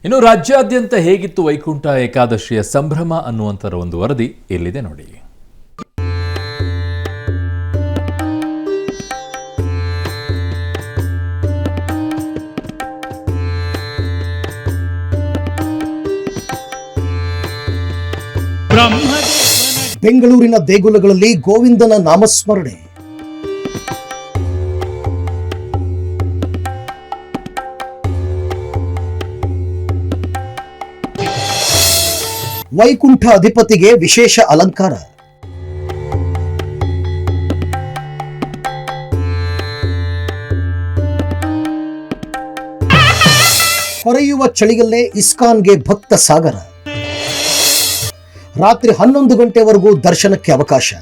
ಇನ್ನು ರಾಜ್ಯಾದ್ಯಂತ ಹೇಗಿತ್ತು ವೈಕುಂಠ ಏಕಾದಶಿಯ ಸಂಭ್ರಮ ಅನ್ನುವಂತರ ಒಂದು ವರದಿ ಇಲ್ಲಿದೆ ನೋಡಿ. ಬೆಂಗಳೂರಿನ ದೇಗುಲಗಳಲ್ಲಿ ಗೋವಿಂದನ ನಾಮಸ್ಮರಣೆ. ವೈಕುಂಠ ಅಧಿಪತಿಗೆ ವಿಶೇಷ ಅಲಂಕಾರ. ಹೊರೆಯುವ ಚಳಿಯಲ್ಲೇ ಇಸ್ಕಾನ್ಗೆ ಭಕ್ತ ಸಾಗರ. ರಾತ್ರಿ 11 ಗಂಟೆವರೆಗೂ ದರ್ಶನಕ್ಕೆ ಅವಕಾಶ.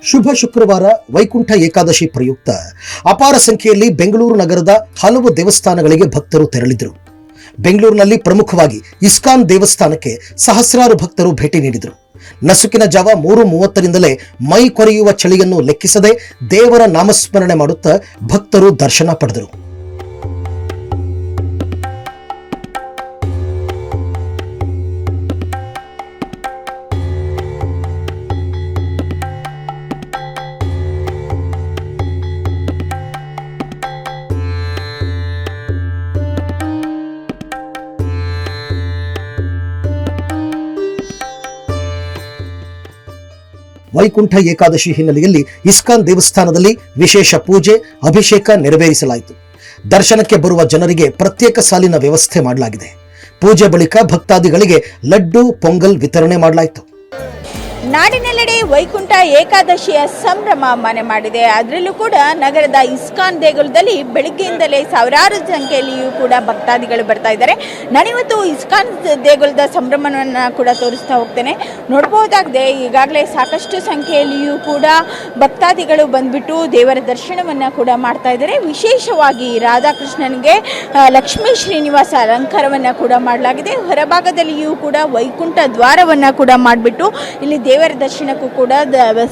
ಶುಭ ಶುಕ್ರವಾರ ವೈಕುಂಠ ಏಕಾದಶಿ ಪ್ರಯುಕ್ತ ಅಪಾರ ಸಂಖ್ಯೆಯಲ್ಲಿ ಬೆಂಗಳೂರು ನಗರದ ಹಲವು ದೇವಸ್ಥಾನಗಳಿಗೆ ಭಕ್ತರು ತೆರಳಿದರು. ಬೆಂಗಳೂರಿನಲ್ಲಿ ಪ್ರಮುಖವಾಗಿ ಇಸ್ಕಾನ್ ದೇವಸ್ಥಾನಕ್ಕೆ ಸಹಸ್ರಾರು ಭಕ್ತರು ಭೇಟಿ ನೀಡಿದರು. ನಸುಕಿನ ಜಾವ 3:30ರಿಂದಲೇ ಮೈ ಕೊರೆಯುವ ಚಳಿಯನ್ನು ಲೆಕ್ಕಿಸದೆ ದೇವರ ನಾಮಸ್ಮರಣೆ ಮಾಡುತ್ತಾ ಭಕ್ತರು ದರ್ಶನ ಪಡೆದರು. ವೈಕುಂಠ ಏಕಾದಶಿ ಹಿನ್ನೆಲೆಯಲ್ಲಿ ಇಸ್ಕಾನ್ ದೇವಸ್ಥಾನದಲ್ಲಿ ವಿಶೇಷ ಪೂಜೆ, ಅಭಿಷೇಕ ನೆರವೇರಿಸಲಾಯಿತು. ದರ್ಶನಕ್ಕೆ ಬರುವ ಜನರಿಗೆ ಪ್ರತ್ಯೇಕ ಸಾಲಿನ ವ್ಯವಸ್ಥೆ ಮಾಡಲಾಗಿದೆ. ಪೂಜೆ ಬಳಿಕ ಭಕ್ತಾದಿಗಳಿಗೆ ಲಡ್ಡು, ಪೊಂಗಲ್ ವಿತರಣೆ ಮಾಡಲಾಯಿತು. ನಾಡಿನೆಲ್ಲೆಡೆ ವೈಕುಂಠ ಏಕಾದಶಿಯ ಸಂಭ್ರಮ ಮನೆ ಮಾಡಿದೆ. ಅದರಲ್ಲೂ ಕೂಡ ನಗರದ ಇಸ್ಕಾನ್ ದೇಗುಲದಲ್ಲಿ ಬೆಳಗ್ಗೆಯಿಂದಲೇ ಸಾವಿರಾರು ಸಂಖ್ಯೆಯಲ್ಲಿಯೂ ಕೂಡ ಭಕ್ತಾದಿಗಳು ಬರ್ತಾ ಇದ್ದಾರೆ. ನಾನಿವತ್ತು ಇಸ್ಕಾನ್ ದೇಗುಲದ ಸಂಭ್ರಮವನ್ನು ಕೂಡ ತೋರಿಸ್ತಾ ಹೋಗ್ತೇನೆ. ನೋಡಬಹುದಾಗಿದೆ, ಈಗಾಗಲೇ ಸಾಕಷ್ಟು ಸಂಖ್ಯೆಯಲ್ಲಿಯೂ ಕೂಡ ಭಕ್ತಾದಿಗಳು ಬಂದ್ಬಿಟ್ಟು ದೇವರ ದರ್ಶನವನ್ನು ಕೂಡ ಮಾಡ್ತಾ ಇದ್ದಾರೆ. ವಿಶೇಷವಾಗಿ ರಾಧಾಕೃಷ್ಣನಿಗೆ ಲಕ್ಷ್ಮೀ ಶ್ರೀನಿವಾಸ ಅಲಂಕಾರವನ್ನು ಕೂಡ ಮಾಡಲಾಗಿದೆ. ಹೊರಭಾಗದಲ್ಲಿಯೂ ಕೂಡ ವೈಕುಂಠ ದ್ವಾರವನ್ನು ಕೂಡ ಮಾಡಿಬಿಟ್ಟು ಇಲ್ಲಿ ದೇವರ ದರ್ಶನಕ್ಕೂ ಕೂಡ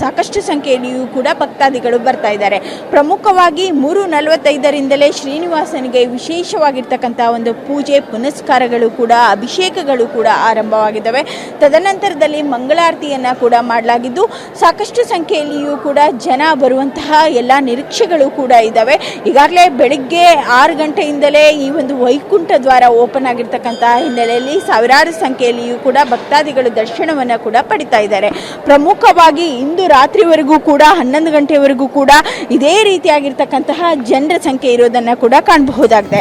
ಸಾಕಷ್ಟು ಸಂಖ್ಯೆಯಲ್ಲಿಯೂ ಕೂಡ ಭಕ್ತಾದಿಗಳು ಬರ್ತಾ ಇದ್ದಾರೆ. ಪ್ರಮುಖವಾಗಿ 3:45ರಿಂದಲೇ ಶ್ರೀನಿವಾಸನಿಗೆ ವಿಶೇಷವಾಗಿರ್ತಕ್ಕಂಥ ಒಂದು ಪೂಜೆ, ಪುನಸ್ಕಾರಗಳು ಕೂಡ, ಅಭಿಷೇಕಗಳು ಕೂಡ ಆರಂಭವಾಗಿದ್ದಾವೆ. ತದನಂತರದಲ್ಲಿ ಮಂಗಳಾರತಿಯನ್ನು ಕೂಡ ಮಾಡಲಾಗಿದ್ದು ಸಾಕಷ್ಟು ಸಂಖ್ಯೆಯಲ್ಲಿಯೂ ಕೂಡ ಜನ ಬರುವಂತಹ ಎಲ್ಲ ನಿರೀಕ್ಷೆಗಳು ಕೂಡ ಇದ್ದಾವೆ. ಈಗಾಗಲೇ ಬೆಳಿಗ್ಗೆ 6 ಗಂಟೆಯಿಂದಲೇ ಈ ಒಂದು ವೈಕುಂಠ ದ್ವಾರ ಓಪನ್ ಆಗಿರ್ತಕ್ಕಂತಹ ಹಿನ್ನೆಲೆಯಲ್ಲಿ ಸಾವಿರಾರು ಸಂಖ್ಯೆಯಲ್ಲಿಯೂ ಕೂಡ ಭಕ್ತಾದಿಗಳು ದರ್ಶನವನ್ನು ಕೂಡ ಪಡಿತಾ ಇದ್ದಾರೆ. ಪ್ರಮುಖವಾಗಿ ಇಂದು ರಾತ್ರಿವರೆಗೂ ಕೂಡ 11 ಗಂಟೆವರೆಗೂ ಕೂಡ ಇದೇ ರೀತಿಯಾಗಿರ್ತಕ್ಕಂತಹ ಜನರ ಸಂಖ್ಯೆ ಇರೋದನ್ನ ಕೂಡ ಕಾಣಬಹುದಾಗಿದೆ.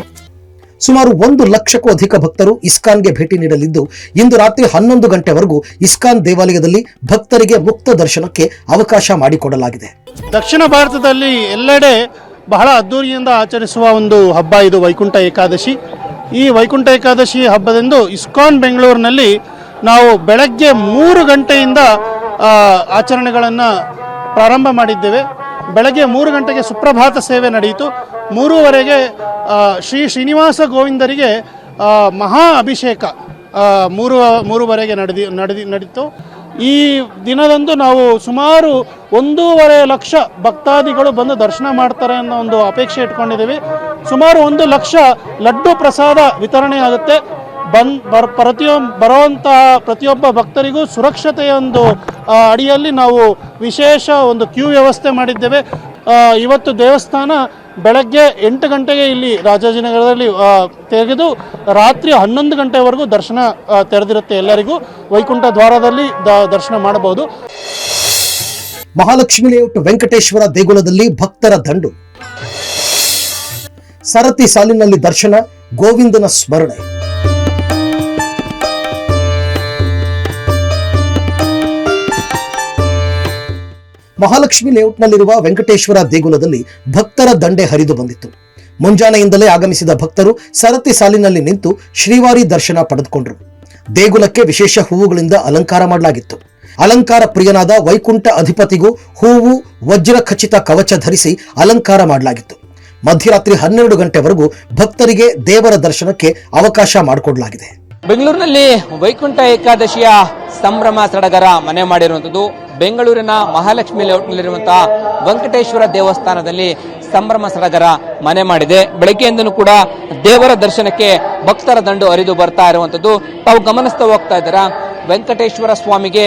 ಸುಮಾರು 1 ಲಕ್ಷಕ್ಕೂ ಅಧಿಕ ಭಕ್ತರು ಇಸ್ಕಾನ್ಗೆ ಭೇಟಿ ನೀಡಲಿದ್ದು, ಇಂದು ರಾತ್ರಿ 11 ಗಂಟೆವರೆಗೂ ಇಸ್ಕಾನ್ ದೇವಾಲಯದಲ್ಲಿ ಭಕ್ತರಿಗೆ ಮುಕ್ತ ದರ್ಶನಕ್ಕೆ ಅವಕಾಶ ಮಾಡಿಕೊಡಲಾಗಿದೆ. ದಕ್ಷಿಣ ಭಾರತದಲ್ಲಿ ಎಲ್ಲೆಡೆ ಬಹಳ ಅದ್ದೂರಿಯಿಂದ ಆಚರಿಸುವ ಒಂದು ಹಬ್ಬ ಇದು ವೈಕುಂಠ ಏಕಾದಶಿ. ಈ ವೈಕುಂಠ ಏಕಾದಶಿ ಹಬ್ಬದಂದು ಇಸ್ಕಾನ್ ಬೆಂಗಳೂರಿನಲ್ಲಿ ನಾವು ಬೆಳಗ್ಗೆ 3 ಗಂಟೆಯಿಂದ ಆಚರಣೆಗಳನ್ನು ಪ್ರಾರಂಭ ಮಾಡಿದ್ದೇವೆ. ಬೆಳಗ್ಗೆ 3 ಗಂಟೆಗೆ ಸುಪ್ರಭಾತ ಸೇವೆ ನಡೆಯಿತು. 3:30ಗೆ ಶ್ರೀನಿವಾಸ ಗೋವಿಂದರಿಗೆ ಮಹಾ ಅಭಿಷೇಕ 3:30ಗೆ ನಡೆದಿತ್ತು. ಈ ದಿನದಂದು ನಾವು ಸುಮಾರು 1.5 ಲಕ್ಷ ಭಕ್ತಾದಿಗಳು ಬಂದು ದರ್ಶನ ಮಾಡ್ತಾರೆ ಅನ್ನೋ ಒಂದು ಅಪೇಕ್ಷೆ ಇಟ್ಕೊಂಡಿದ್ದೀವಿ. ಸುಮಾರು 1 ಲಕ್ಷ ಲಡ್ಡು ಪ್ರಸಾದ ವಿತರಣೆ ಆಗುತ್ತೆ. ಬರುವಂತಹ ಪ್ರತಿಯೊಬ್ಬ ಭಕ್ತರಿಗೂ ಸುರಕ್ಷತೆಯ ಒಂದು ಅಡಿಯಲ್ಲಿ ನಾವು ವಿಶೇಷ ಒಂದು ಕ್ಯೂ ವ್ಯವಸ್ಥೆ ಮಾಡಿದ್ದೇವೆ. ಇವತ್ತು ದೇವಸ್ಥಾನ ಬೆಳಗ್ಗೆ 8 ಗಂಟೆಗೆ ಇಲ್ಲಿ ರಾಜಾಜಿನಗರದಲ್ಲಿ ತೆಗೆದು ರಾತ್ರಿ 11 ಗಂಟೆವರೆಗೂ ದರ್ಶನ ತೆರೆದಿರುತ್ತೆ. ಎಲ್ಲರಿಗೂ ವೈಕುಂಠ ದ್ವಾರದಲ್ಲಿ ದರ್ಶನ ಮಾಡಬಹುದು. ಮಹಾಲಕ್ಷ್ಮಿ ಲೇಔಟ್ ವೆಂಕಟೇಶ್ವರ ದೇಗುಲದಲ್ಲಿ ಭಕ್ತರ ದಂಡು. ಸರತಿ ಸಾಲಿನಲ್ಲಿ ದರ್ಶನ, ಗೋವಿಂದನ ಸ್ಮರಣೆ. ಮಹಾಲಕ್ಷ್ಮಿ ಲೇಔಟ್ನಲ್ಲಿರುವ ವೆಂಕಟೇಶ್ವರ ದೇಗುಲದಲ್ಲಿ ಭಕ್ತರ ದಂಡೆ ಹರಿದು ಬಂದಿತ್ತು. ಮುಂಜಾನೆಯಿಂದಲೇ ಆಗಮಿಸಿದ ಭಕ್ತರು ಸರತಿ ಸಾಲಿನಲ್ಲಿ ನಿಂತು ಶ್ರೀವಾರಿ ದರ್ಶನ ಪಡೆದುಕೊಂಡರು. ದೇಗುಲಕ್ಕೆ ವಿಶೇಷ ಹೂವುಗಳಿಂದ ಅಲಂಕಾರ ಮಾಡಲಾಗಿತ್ತು. ಅಲಂಕಾರ ಪ್ರಿಯನಾದ ವೈಕುಂಠ ಅಧಿಪತಿಗೂ ಹೂವು, ವಜ್ರ ಖಚಿತ ಕವಚ ಧರಿಸಿ ಅಲಂಕಾರ ಮಾಡಲಾಗಿತ್ತು. ಮಧ್ಯರಾತ್ರಿ 12 ಗಂಟೆವರೆಗೂ ಭಕ್ತರಿಗೆ ದೇವರ ದರ್ಶನಕ್ಕೆ ಅವಕಾಶ ಮಾಡಿಕೊಡಲಾಗಿದೆ. ಬೆಂಗಳೂರಿನಲ್ಲಿ ವೈಕುಂಠ ಏಕಾದಶಿಯ ಸಂಭ್ರಮ ಸಡಗರ ಮನೆ ಮಾಡಿರುವಂಥದ್ದು. ಬೆಂಗಳೂರಿನ ಮಹಾಲಕ್ಷ್ಮಿ ಲೇಔಟ್ನಲ್ಲಿರುವಂತಹ ವೆಂಕಟೇಶ್ವರ ದೇವಸ್ಥಾನದಲ್ಲಿ ಸಂಭ್ರಮ ಸಡಗರ ಮನೆ ಮಾಡಿದೆ. ಬೆಳಗ್ಗೆಯಿಂದನೂ ಕೂಡ ದೇವರ ದರ್ಶನಕ್ಕೆ ಭಕ್ತರ ದಂಡು ಹರಿದು ಬರ್ತಾ ಇರುವಂತದ್ದು ತಾವು ಗಮನಿಸ್ತಾ ಹೋಗ್ತಾ ಇದ್ದೀರಾ. ವೆಂಕಟೇಶ್ವರ ಸ್ವಾಮಿಗೆ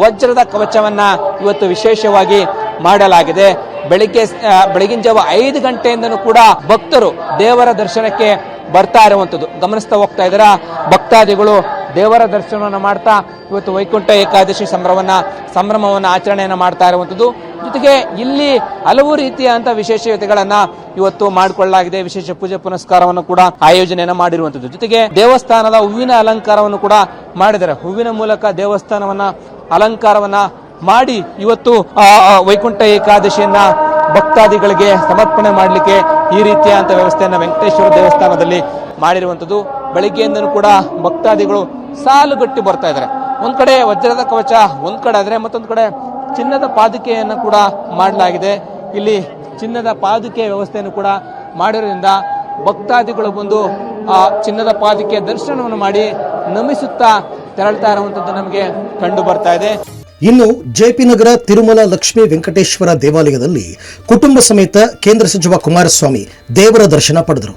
ವಜ್ರದ ಕವಚವನ್ನ ಇವತ್ತು ವಿಶೇಷವಾಗಿ ಮಾಡಲಾಗಿದೆ. ಬೆಳಗಿನ ಜಾವ 5 ಗಂಟೆಯಿಂದನೂ ಕೂಡ ಭಕ್ತರು ದೇವರ ದರ್ಶನಕ್ಕೆ ಬರ್ತಾ ಇರುವಂತದ್ದು ಗಮನಿಸ್ತಾ ಹೋಗ್ತಾ ಇದ್ದೀರಾ. ಭಕ್ತಾದಿಗಳು ದೇವರ ದರ್ಶನವನ್ನು ಮಾಡ್ತಾ ಇವತ್ತು ವೈಕುಂಠ ಏಕಾದಶಿ ಸಂಭ್ರಮವನ್ನ ಆಚರಣೆಯನ್ನ ಮಾಡ್ತಾ ಇರುವಂತದ್ದು. ಜೊತೆಗೆ ಇಲ್ಲಿ ಹಲವು ರೀತಿಯಾದಂತಹ ವಿಶೇಷತೆಗಳನ್ನ ಇವತ್ತು ಮಾಡಿಕೊಳ್ಳಲಾಗಿದೆ. ವಿಶೇಷ ಪೂಜೆ ಪುನಸ್ಕಾರವನ್ನು ಕೂಡ ಆಯೋಜನೆಯನ್ನ ಮಾಡಿರುವಂತದ್ದು. ಜೊತೆಗೆ ದೇವಸ್ಥಾನದ ಹೂವಿನ ಅಲಂಕಾರವನ್ನು ಕೂಡ ಮಾಡಿದ್ದಾರೆ. ಹೂವಿನ ಮೂಲಕ ದೇವಸ್ಥಾನವನ್ನ ಅಲಂಕಾರವನ್ನ ಮಾಡಿ ಇವತ್ತು ವೈಕುಂಠ ಏಕಾದಶಿಯನ್ನ ಭಕ್ತಾದಿಗಳಿಗೆ ಸಮರ್ಪಣೆ ಮಾಡಲಿಕ್ಕೆ ಈ ರೀತಿಯಾದಂತಹ ವ್ಯವಸ್ಥೆಯನ್ನ ವೆಂಕಟೇಶ್ವರ ದೇವಸ್ಥಾನದಲ್ಲಿ ಮಾಡಿರುವಂತದ್ದು. ಬೆಳಿಗ್ಗೆಯಿಂದನೂ ಕೂಡ ಭಕ್ತಾದಿಗಳು ಸಾಲುಗಟ್ಟಿ ಬರ್ತಾ ಇದ್ದಾರೆ. ಒಂದ್ ಕಡೆ ವಜ್ರದ ಕವಚ ಒಂದ್ ಕಡೆ ಆದ್ರೆ ಮತ್ತೊಂದ್ ಕಡೆ ಚಿನ್ನದ ಪಾದುಕೆಯನ್ನು ಕೂಡ ಮಾಡಲಾಗಿದೆ. ಇಲ್ಲಿ ಚಿನ್ನದ ಪಾದುಕೆ ವ್ಯವಸ್ಥೆಯನ್ನು ಕೂಡ ಮಾಡಿರೋದ್ರಿಂದ ಭಕ್ತಾದಿಗಳು ಬಂದು ಆ ಚಿನ್ನದ ಪಾದುಕೆ ದರ್ಶನವನ್ನು ಮಾಡಿ ನಮಿಸುತ್ತಾ ತೆರಳ್ತಾ ಇರುವಂತದ್ದು ನಮಗೆ ಕಂಡು ಬರ್ತಾ ಇದೆ. ಇನ್ನು ಜೆಪಿ ನಗರ ತಿರುಮಲ ಲಕ್ಷ್ಮೀ ವೆಂಕಟೇಶ್ವರ ದೇವಾಲಯದಲ್ಲಿ ಕುಟುಂಬ ಸಮೇತ ಕೇಂದ್ರ ಸಚಿವ ಕುಮಾರಸ್ವಾಮಿ ದೇವರ ದರ್ಶನ ಪಡೆದರು.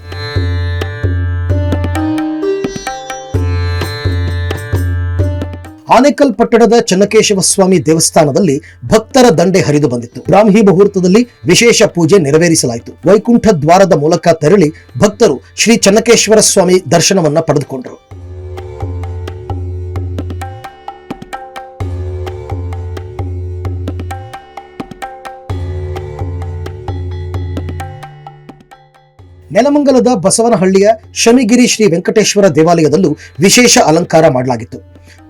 ಆನೇಕಲ್ ಪಟ್ಟಣದ ಚನ್ನಕೇಶವ ಸ್ವಾಮಿ ದೇವಸ್ಥಾನದಲ್ಲಿ ಭಕ್ತರ ದಂಡೆ ಹರಿದು ಬಂದಿತ್ತು. ಬ್ರಾಹ್ಮಿ ಮುಹೂರ್ತದಲ್ಲಿ ವಿಶೇಷ ಪೂಜೆ ನೆರವೇರಿಸಲಾಯಿತು. ವೈಕುಂಠ ದ್ವಾರದ ಮೂಲಕ ತೆರಳಿ ಭಕ್ತರು ಶ್ರೀ ಚನ್ನಕೇಶ್ವರ ಸ್ವಾಮಿ ದರ್ಶನವನ್ನ ಪಡೆದುಕೊಂಡರು. ನೆಲಮಂಗಲದ ಬಸವನಹಳ್ಳಿಯ ಶಮಿಗಿರಿ ಶ್ರೀ ವೆಂಕಟೇಶ್ವರ ದೇವಾಲಯದಲ್ಲೂ ವಿಶೇಷ ಅಲಂಕಾರ ಮಾಡಲಾಗಿತ್ತು.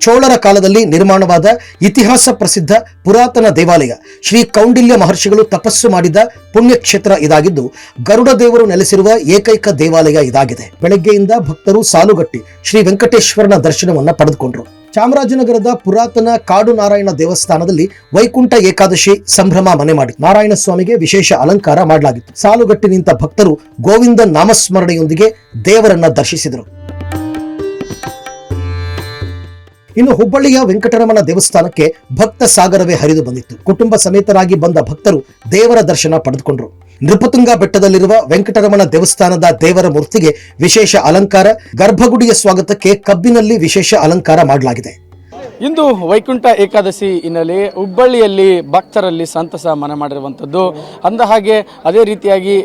ಚೋಳರ ಕಾಲದಲ್ಲಿ ನಿರ್ಮಾಣವಾದ ಇತಿಹಾಸ ಪ್ರಸಿದ್ಧ ಪುರಾತನ ದೇವಾಲಯ. ಶ್ರೀ ಕೌಂಡಿಲ್ಯ ಮಹರ್ಷಿಗಳು ತಪಸ್ಸು ಮಾಡಿದ ಪುಣ್ಯಕ್ಷೇತ್ರ ಇದಾಗಿದ್ದು ಗರುಡ ದೇವರು ನೆಲೆಸಿರುವ ಏಕೈಕ ದೇವಾಲಯ ಇದಾಗಿದೆ. ಬೆಳಗ್ಗೆಯಿಂದ ಭಕ್ತರು ಸಾಲುಗಟ್ಟಿ ಶ್ರೀ ವೆಂಕಟೇಶ್ವರನ ದರ್ಶನವನ್ನ ಪಡೆದುಕೊಂಡರು. ಚಾಮರಾಜನಗರದ ಪುರಾತನ ಕಾಡು ನಾರಾಯಣ ದೇವಸ್ಥಾನದಲ್ಲಿ ವೈಕುಂಠ ಏಕಾದಶಿ ಸಂಭ್ರಮ ಮನೆ ಮಾಡಿ ನಾರಾಯಣ ಸ್ವಾಮಿಗೆ ವಿಶೇಷ ಅಲಂಕಾರ ಮಾಡಲಾಗಿತ್ತು. ಸಾಲುಗಟ್ಟಿ ನಿಂತ ಭಕ್ತರು ಗೋವಿಂದ ನಾಮಸ್ಮರಣೆಯೊಂದಿಗೆ ದೇವರನ್ನ ದರ್ಶಿಸಿದರು. ಇನ್ನು ಹುಬ್ಬಳ್ಳಿಯ ವೆಂಕಟರಮಣ ದೇವಸ್ಥಾನಕ್ಕೆ ಭಕ್ತ ಸಾಗರವೇ ಹರಿದು ಬಂದಿತ್ತು. ಕುಟುಂಬ ಸಮೇತರಾಗಿ ಬಂದ ಭಕ್ತರು ದೇವರ ದರ್ಶನ ಪಡೆದುಕೊಂಡರು. ನೃಪತುಂಗ ಬೆಟ್ಟದಲ್ಲಿರುವ ವೆಂಕಟರಮಣ ದೇವಸ್ಥಾನದ ದೇವರ ಮೂರ್ತಿಗೆ ವಿಶೇಷ ಅಲಂಕಾರ, ಗರ್ಭಗುಡಿಯ ಸ್ವಾಗತಕ್ಕೆ ಕಬ್ಬಿನಲ್ಲಿ ವಿಶೇಷ ಅಲಂಕಾರ ಮಾಡಲಾಗಿದೆ. ಇಂದು ವೈಕುಂಠ ಏಕಾದಶಿ ಹಿನ್ನೆಲೆ ಹುಬ್ಬಳ್ಳಿಯಲ್ಲಿ ಭಕ್ತರಲ್ಲಿ ಸಂತಸ ಮನೆ ಮಾಡಿರುವಂಥದ್ದು. ಅಂದ ಹಾಗೆ ಅದೇ ರೀತಿಯಾಗಿ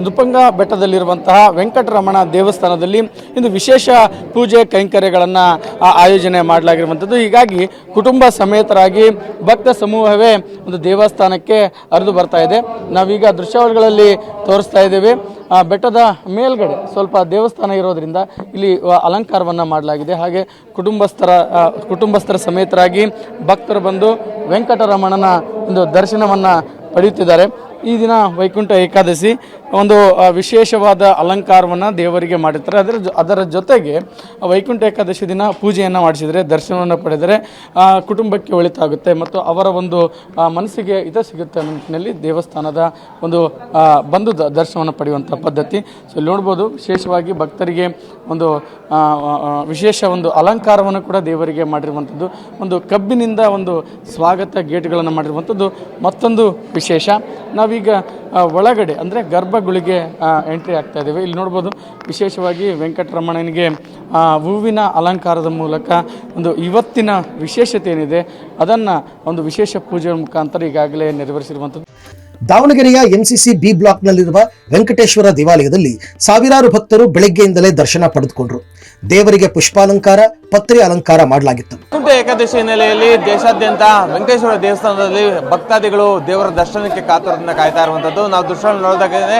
ನೃಪತುಂಗ ಬೆಟ್ಟದಲ್ಲಿರುವಂತಹ ವೆಂಕಟರಮಣ ದೇವಸ್ಥಾನದಲ್ಲಿ ಇಂದು ವಿಶೇಷ ಪೂಜೆ ಕೈಂಕರ್ಯಗಳನ್ನು ಆಯೋಜನೆ ಮಾಡಲಾಗಿರುವಂಥದ್ದು. ಹೀಗಾಗಿ ಕುಟುಂಬ ಸಮೇತರಾಗಿ ಭಕ್ತ ಸಮೂಹವೇ ಒಂದು ದೇವಸ್ಥಾನಕ್ಕೆ ಹರಿದು ಬರ್ತಾ ಇದೆ. ನಾವೀಗ ದೃಶ್ಯಾವಳಿಗಳಲ್ಲಿ ತೋರಿಸ್ತಾ ಇದ್ದೇವೆ. ಬೆಟ್ಟದ ಮೇಲ್ಗಡೆ ಸ್ವಲ್ಪ ದೇವಸ್ಥಾನ ಇರೋದ್ರಿಂದ ಇಲ್ಲಿ ಅಲಂಕಾರವನ್ನು ಮಾಡಲಾಗಿದೆ. ಹಾಗೆ ಕುಟುಂಬಸ್ಥರ ಸಮೇತರಾಗಿ ಭಕ್ತರು ಬಂದು ವೆಂಕಟರಮಣನ ಒಂದು ದರ್ಶನವನ್ನು ಪಡೆಯುತ್ತಿದ್ದಾರೆ. ಈ ದಿನ ವೈಕುಂಠ ಏಕಾದಶಿ ಒಂದು ವಿಶೇಷವಾದ ಅಲಂಕಾರವನ್ನು ದೇವರಿಗೆ ಮಾಡಿರ್ತಾರೆ. ಅದರ ಜೊತೆಗೆ ವೈಕುಂಠ ಏಕಾದಶಿ ದಿನ ಪೂಜೆಯನ್ನು ಮಾಡಿಸಿದರೆ ದರ್ಶನವನ್ನು ಪಡೆದರೆ ಕುಟುಂಬಕ್ಕೆ ಒಳಿತಾಗುತ್ತೆ ಮತ್ತು ಅವರ ಒಂದು ಮನಸ್ಸಿಗೆ ಹಿತ ಸಿಗುತ್ತೆ ಅನ್ನೋ ನಿಟ್ಟಿನಲ್ಲಿ ದೇವಸ್ಥಾನದ ಒಂದು ಬಂದು ದರ್ಶನವನ್ನು ಪಡೆಯುವಂಥ ಪದ್ಧತಿ. ಸೊ ಇಲ್ಲಿ ನೋಡ್ಬೋದು, ವಿಶೇಷವಾಗಿ ಭಕ್ತರಿಗೆ ಒಂದು ವಿಶೇಷ ಒಂದು ಅಲಂಕಾರವನ್ನು ಕೂಡ ದೇವರಿಗೆ ಮಾಡಿರುವಂಥದ್ದು. ಒಂದು ಕಬ್ಬಿನಿಂದ ಒಂದು ಸ್ವಾಗತ ಗೇಟ್ಗಳನ್ನು ಮಾಡಿರುವಂಥದ್ದು ಮತ್ತೊಂದು ವಿಶೇಷ. ನಾವೀಗ ಒಳಗಡೆ ಅಂದರೆ ಗರ್ಭಗುಡಿಗೆ ಎಂಟ್ರಿ ಆಗ್ತಾ ಇದ್ದೇವೆ. ಇಲ್ಲಿ ನೋಡ್ಬೋದು, ವಿಶೇಷವಾಗಿ ವೆಂಕಟರಮಣನಿಗೆ ಹೂವಿನ ಅಲಂಕಾರದ ಮೂಲಕ ಒಂದು ಇವತ್ತಿನ ವಿಶೇಷತೆ ಏನಿದೆ ಅದನ್ನು ಒಂದು ವಿಶೇಷ ಪೂಜೆ ಮುಖಾಂತರ ಈಗಾಗಲೇ ನೆರವೇರಿಸಿರುವಂಥದ್ದು. ದಾವಣಗೆರೆಯ ಎಂಸಿಸಿ ಬಿ ಬ್ಲಾಕ್ನಲ್ಲಿರುವ ವೆಂಕಟೇಶ್ವರ ದೇವಾಲಯದಲ್ಲಿ ಸಾವಿರಾರು ಭಕ್ತರು ಬೆಳಗ್ಗೆಯಿಂದಲೇ ದರ್ಶನ ಪಡೆದುಕೊಂಡರು. ದೇವರಿಗೆ ಪುಷ್ಪಾಲಂಕಾರ, ಪತ್ರೆ ಅಲಂಕಾರ ಮಾಡಲಾಗಿತ್ತು. ವೈಕುಂಠ ಏಕಾದಶಿ ಹಿನ್ನೆಲೆಯಲ್ಲಿ ದೇಶಾದ್ಯಂತ ವೆಂಕಟೇಶ್ವರ ದೇವಸ್ಥಾನದಲ್ಲಿ ಭಕ್ತಾದಿಗಳು ದೇವರ ದರ್ಶನಕ್ಕೆ ಕಾತುರದಿಂದ ಕಾಯ್ತಾ ಇರುವಂತದ್ದು ನಾವು ದೃಶ್ಯ ನೋಡಿದಾಗಿದೆ.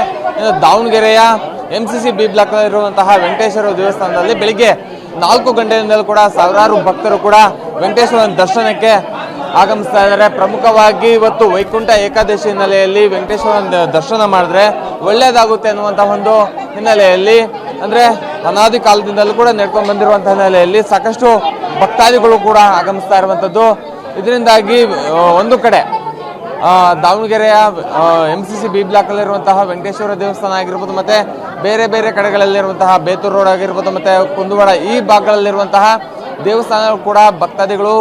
ದಾವಣಗೆರೆಯ ಎಂಸಿಸಿ ಬಿ ಬ್ಲಾಕ್ ಇರುವಂತಹ ವೆಂಕಟೇಶ್ವರ ದೇವಸ್ಥಾನದಲ್ಲಿ ಬೆಳಿಗ್ಗೆ 4 ಗಂಟೆಯಿಂದಲೂ ಕೂಡ ಸಾವಿರಾರು ಭಕ್ತರು ಕೂಡ ವೆಂಕಟೇಶ್ವರನ ದರ್ಶನಕ್ಕೆ ಆಗಮಿಸ್ತಾ ಇದ್ದಾರೆ. ಪ್ರಮುಖವಾಗಿ ಇವತ್ತು ವೈಕುಂಠ ಏಕಾದಶಿ ಹಿನ್ನೆಲೆಯಲ್ಲಿ ವೆಂಕಟೇಶ್ವರನ ದರ್ಶನ ಮಾಡಿದ್ರೆ ಒಳ್ಳೆಯದಾಗುತ್ತೆ ಅನ್ನುವಂಥ ಒಂದು ಹಿನ್ನೆಲೆಯಲ್ಲಿ, ಅಂದರೆ ಅನಾದಿ ಕಾಲದಿಂದಲೂ ಕೂಡ ನಡ್ಕೊಂಡು ಬಂದಿರುವಂಥ ಹಿನ್ನೆಲೆಯಲ್ಲಿ ಸಾಕಷ್ಟು ಭಕ್ತಾದಿಗಳು ಕೂಡ ಆಗಮಿಸ್ತಾ ಇರುವಂಥದ್ದು. ಇದರಿಂದಾಗಿ ಒಂದು ಕಡೆ ದಾವಣಗೆರೆಯ ಎಂಸಿಸಿ ಬಿ ಬ್ಲಾಕ್ ಅಲ್ಲಿರುವಂತಹ ವೆಂಕಟೇಶ್ವರ ದೇವಸ್ಥಾನ ಆಗಿರ್ಬೋದು, ಮತ್ತೆ ಬೇರೆ ಬೇರೆ ಕಡೆಗಳಲ್ಲಿರುವಂತಹ ಬೇತೂರು ರೋಡ್ ಆಗಿರ್ಬೋದು, ಮತ್ತೆ ಕುಂದವಾಡ ಈ ಭಾಗಗಳಲ್ಲಿರುವಂತಹ ದೇವಸ್ಥಾನ ಕೂಡ ಭಕ್ತಾದಿಗಳು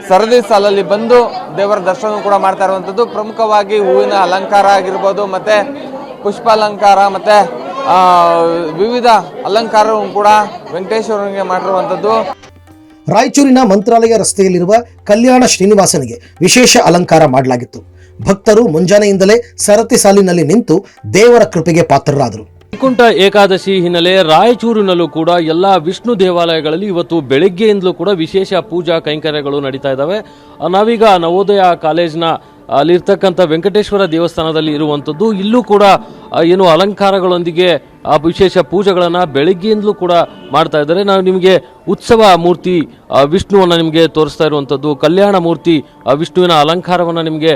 ಸರದಿ ಸಾಲಲ್ಲಿ ಬಂದು ದೇವರ ದರ್ಶನ ಕೂಡ ಮಾಡ್ತಾ ಇರುವಂಥದ್ದು. ಪ್ರಮುಖವಾಗಿ ಹೂವಿನ ಅಲಂಕಾರ ಆಗಿರ್ಬೋದು, ಮತ್ತೆ ಪುಷ್ಪಾಲಂಕಾರ, ಮತ್ತೆ ವಿವಿಧ ಅಲಂಕಾರವನ್ನು ಕೂಡ ವೆಂಕಟೇಶ್ವರನಿಗೆ ಮಾಡಿರುವಂಥದ್ದು. ರಾಯಚೂರಿನ ಮಂತ್ರಾಲಯ ರಸ್ತೆಯಲ್ಲಿರುವ ಕಲ್ಯಾಣ ಶ್ರೀನಿವಾಸನಿಗೆ ವಿಶೇಷ ಅಲಂಕಾರ ಮಾಡಲಾಗಿತ್ತು. ಭಕ್ತರು ಮುಂಜಾನೆಯಿಂದಲೇ ಸರತಿ ಸಾಲಿನಲ್ಲಿ ನಿಂತು ದೇವರ ಕೃಪೆಗೆ ಪಾತ್ರರಾದರು. ವೈಕುಂಠ ಏಕಾದಶಿ ಹಿನ್ನೆಲೆ ರಾಯಚೂರಿನಲ್ಲೂ ಕೂಡ ಎಲ್ಲ ವಿಷ್ಣು ದೇವಾಲಯಗಳಲ್ಲಿ ಇವತ್ತು ಬೆಳಗ್ಗೆಯಿಂದಲೂ ಕೂಡ ವಿಶೇಷ ಪೂಜಾ ಕೈಂಕರ್ಯಗಳು ನಡೀತಾ ಇದ್ದಾವೆ. ನಾವೀಗ ನವೋದಯ ಕಾಲೇಜ್ನ ಅಲ್ಲಿರ್ತಕ್ಕಂಥ ವೆಂಕಟೇಶ್ವರ ದೇವಸ್ಥಾನದಲ್ಲಿ ಇರುವಂಥದ್ದು. ಇಲ್ಲೂ ಕೂಡ ಏನು ಅಲಂಕಾರಗಳೊಂದಿಗೆ ವಿಶೇಷ ಪೂಜೆಗಳನ್ನು ಬೆಳಗ್ಗೆಯಿಂದಲೂ ಕೂಡ ಮಾಡ್ತಾ ಇದ್ದಾರೆ. ನಾವು ನಿಮಗೆ ಉತ್ಸವ ಮೂರ್ತಿ ವಿಷ್ಣುವನ್ನು ನಿಮಗೆ ತೋರಿಸ್ತಾ ಇರುವಂಥದ್ದು, ಕಲ್ಯಾಣ ಮೂರ್ತಿ ವಿಷ್ಣುವಿನ ಅಲಂಕಾರವನ್ನು ನಿಮಗೆ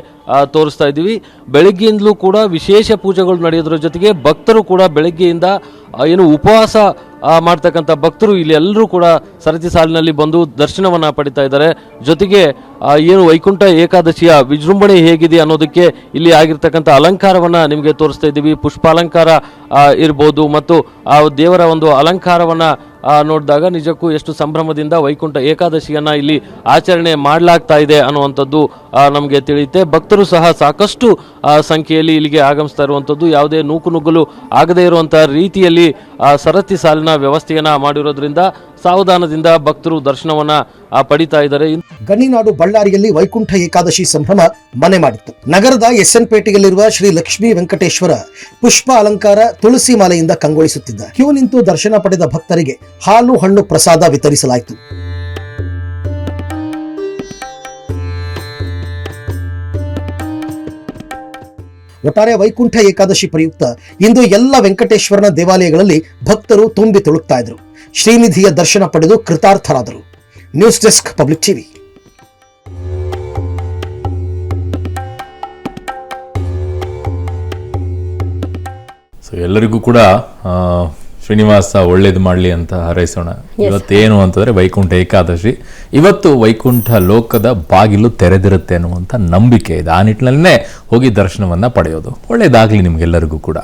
ತೋರಿಸ್ತಾ ಇದ್ದೀವಿ. ಬೆಳಗ್ಗೆಯಿಂದಲೂ ಕೂಡ ವಿಶೇಷ ಪೂಜೆಗಳು ನಡೆಯೋದ್ರ ಜೊತೆಗೆ ಭಕ್ತರು ಕೂಡ ಬೆಳಗ್ಗೆಯಿಂದ ಏನು ಉಪವಾಸ ಮಾಡ್ತಕ್ಕಂಥ ಭಕ್ತರು ಇಲ್ಲಿ ಎಲ್ಲರೂ ಕೂಡ ಸರತಿ ಸಾಲಿನಲ್ಲಿ ಬಂದು ದರ್ಶನವನ್ನು ಪಡಿತಾ ಇದ್ದಾರೆ. ಜೊತೆಗೆ ಏನು ವೈಕುಂಠ ಏಕಾದಶಿಯ ವಿಜೃಂಭಣೆ ಹೇಗಿದೆ ಅನ್ನೋದಕ್ಕೆ ಇಲ್ಲಿ ಆಗಿರ್ತಕ್ಕಂಥ ಅಲಂಕಾರವನ್ನು ನಿಮಗೆ ತೋರಿಸ್ತಾ ಇದ್ದೀವಿ. ಪುಷ್ಪಾಲಂಕಾರ ಇರ್ಬೋದು ಮತ್ತು ಆ ದೇವರ ಒಂದು ಅಲಂಕಾರವನ್ನು ನೋಡಿದಾಗ ನಿಜಕ್ಕೂ ಎಷ್ಟು ಸಂಭ್ರಮದಿಂದ ವೈಕುಂಠ ಏಕಾದಶಿಯನ್ನು ಇಲ್ಲಿ ಆಚರಣೆ ಮಾಡಲಾಗ್ತಾ ಇದೆ ಅನ್ನುವಂಥದ್ದು ನಮಗೆ ತಿಳಿಯುತ್ತೆ. ಭಕ್ತರು ಸಹ ಸಾಕಷ್ಟು ಸಂಖ್ಯೆಯಲ್ಲಿ ಇಲ್ಲಿಗೆ ಆಗಮಿಸ್ತಾ ಇರುವಂಥದ್ದು. ಯಾವುದೇ ನೂಕುನುಗ್ಗಲು ಆಗದೇ ಇರುವಂಥ ರೀತಿಯಲ್ಲಿ ಸರತಿ ಸಾಲಿನ ವ್ಯವಸ್ಥೆಯನ್ನು ಮಾಡಿರೋದ್ರಿಂದ ಸಾವಧಾನದಿಂದ ಭಕ್ತರು ದರ್ಶನವನ್ನ ಪಡಿತಾ ಇದ್ದಾರೆ. ಗಣಿನಾಡು ಬಳ್ಳಾರಿಯಲ್ಲಿ ವೈಕುಂಠ ಏಕಾದಶಿ ಸಂಭ್ರಮ ಮನೆ ಮಾಡಿತ್ತು. ನಗರದ ಎಸ್ಎನ್ ಪೇಟೆಯಲ್ಲಿರುವ ಶ್ರೀ ಲಕ್ಷ್ಮೀ ವೆಂಕಟೇಶ್ವರ ಪುಷ್ಪ ಅಲಂಕಾರ ತುಳಸಿ ಮಾಲೆಯಿಂದ ಕಂಗೊಳಿಸುತ್ತಿದ್ದ. ಕ್ಯೂ ನಿಂತು ದರ್ಶನ ಪಡೆದ ಭಕ್ತರಿಗೆ ಹಾಲು ಹಣ್ಣು ಪ್ರಸಾದ ವಿತರಿಸಲಾಯಿತು. ಒಟ್ಟಾರೆ ವೈಕುಂಠ ಏಕಾದಶಿ ಪ್ರಯುಕ್ತ ಇಂದು ಎಲ್ಲ ವೆಂಕಟೇಶ್ವರನ ದೇವಾಲಯಗಳಲ್ಲಿ ಭಕ್ತರು ತುಂಬಿ ತುಳುಕ್ತಾ ಇದ್ರು. ಶ್ರೀನಿಧಿಯ ದರ್ಶನ ಪಡೆದು ಕೃತಾರ್ಥರಾದರು. News desk public TV. So ಎಲ್ಲರಿಗೂ ಕೂಡ ಶ್ರೀನಿವಾಸ ಒಳ್ಳೇದು ಮಾಡಲಿ ಅಂತ ಹಾರೈಸೋಣ. ಇವತ್ತೇನು ಅಂತಂದ್ರೆ ವೈಕುಂಠ ಏಕಾದಶಿ. ಇವತ್ತು ವೈಕುಂಠ ಲೋಕದ ಬಾಗಿಲು ತೆರೆದಿರುತ್ತೆ ಅನ್ನುವಂಥ ನಂಬಿಕೆ ಇದೆ. ಆ ನಿಟ್ಟಿನಲ್ಲೇ ಹೋಗಿ ದರ್ಶನವನ್ನ ಪಡೆಯೋದು. ಒಳ್ಳೇದಾಗ್ಲಿ ನಿಮ್ಗೆಲ್ಲರಿಗೂ ಕೂಡ.